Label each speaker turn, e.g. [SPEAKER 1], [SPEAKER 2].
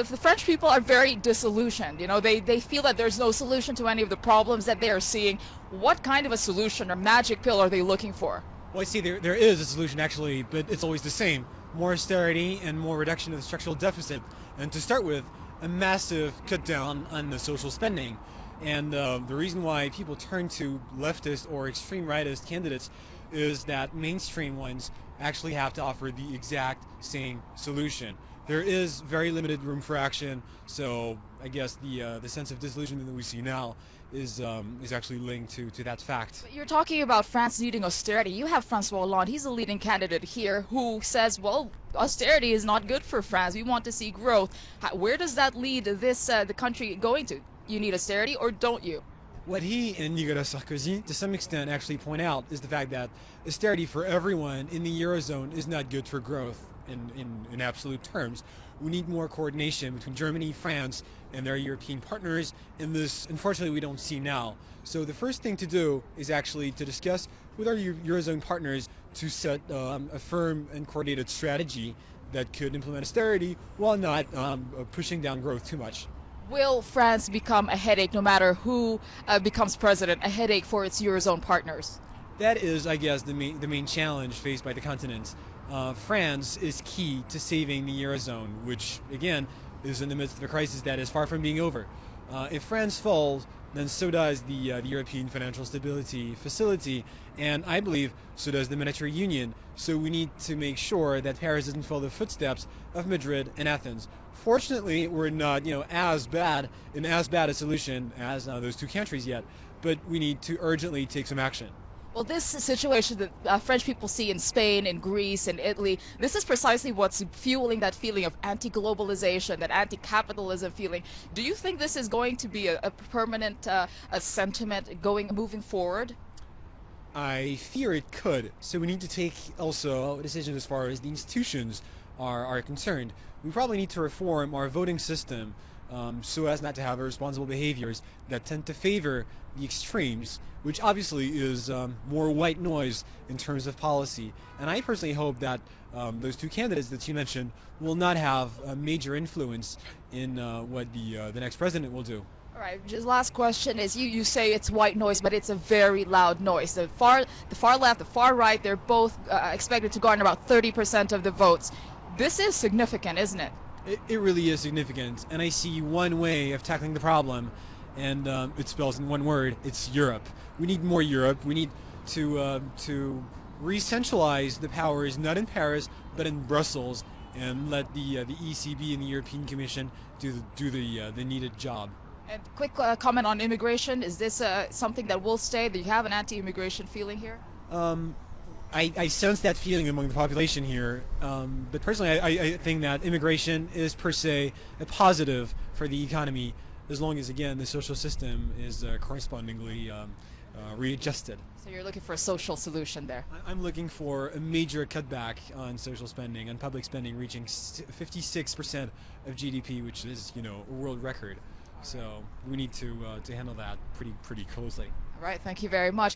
[SPEAKER 1] the French people are very disillusioned. You know, they feel that there's no solution to any of the problems that they are seeing. What kind of a solution or magic pill are they looking for?
[SPEAKER 2] Well, I see there is a solution actually, but it's always the same. More austerity and more reduction of the structural deficit. And to start with, a massive cut down on the social spending. And the reason why people turn to leftist or extreme rightist candidates is that mainstream ones actually have to offer the exact same solution. There is very limited room for action, so I guess the sense of disillusionment that we see now is actually linked to that fact.
[SPEAKER 1] But you're talking about France needing austerity. You have François Hollande. He's a leading candidate here who says, well, austerity is not good for France. We want to see growth. Where does that lead the country going to? You need austerity or don't you?
[SPEAKER 2] What he and Nicolas Sarkozy, to some extent, actually point out is the fact that austerity for everyone in the eurozone is not good for growth in absolute terms. We need more coordination between Germany, France, and their European partners, and this, unfortunately, we don't see now. So the first thing to do is actually to discuss with our eurozone partners to set a firm and coordinated strategy that could implement austerity while not pushing down growth too much.
[SPEAKER 1] Will France become a headache no matter who becomes president, a headache for its eurozone partners?
[SPEAKER 2] That is, I guess, the main challenge faced by the continent. France is key to saving the eurozone, which again is in the midst of a crisis that is far from being over. If France falls, then so does the European Financial Stability Facility, and I believe so does the Monetary Union. So we need to make sure that Paris doesn't follow the footsteps of Madrid and Athens. Fortunately, we're not, as bad a solution as those two countries yet, but we need to urgently take some action.
[SPEAKER 1] Well, this situation that French people see in Spain, in Greece, in Italy, this is precisely what's fueling that feeling of anti-globalization, that anti-capitalism feeling. Do you think this is going to be a permanent a sentiment moving forward?
[SPEAKER 2] I fear it could. So we need to take also a decision as far as the institutions are concerned. We probably need to reform our voting system so as not to have irresponsible behaviors that tend to favor the extremes, which obviously is more white noise in terms of policy. And I personally hope that those two candidates that you mentioned will not have a major influence in what the next president will do.
[SPEAKER 1] All right, just last question is you say it's white noise, but it's a very loud noise. The far left, the far right, they're both expected to garner about 30% of the votes. This is significant, isn't it?
[SPEAKER 2] It really is significant, and I see one way of tackling the problem, and it spells in one word: it's Europe. We need more Europe. We need to re-centralize the powers, not in Paris, but in Brussels, and let the ECB and the European Commission do the needed job.
[SPEAKER 1] And quick comment on immigration. Is this something that will stay? Do you have an anti-immigration feeling here?
[SPEAKER 2] I sense that feeling among the population here, but personally I think that immigration is per se a positive for the economy as long as, again, the social system is correspondingly readjusted.
[SPEAKER 1] So you're looking for a social solution there?
[SPEAKER 2] I'm looking for a major cutback on social spending, on public spending, reaching 56% of GDP, which is, a world record. So we need to handle that pretty closely.
[SPEAKER 1] All right, thank you very much.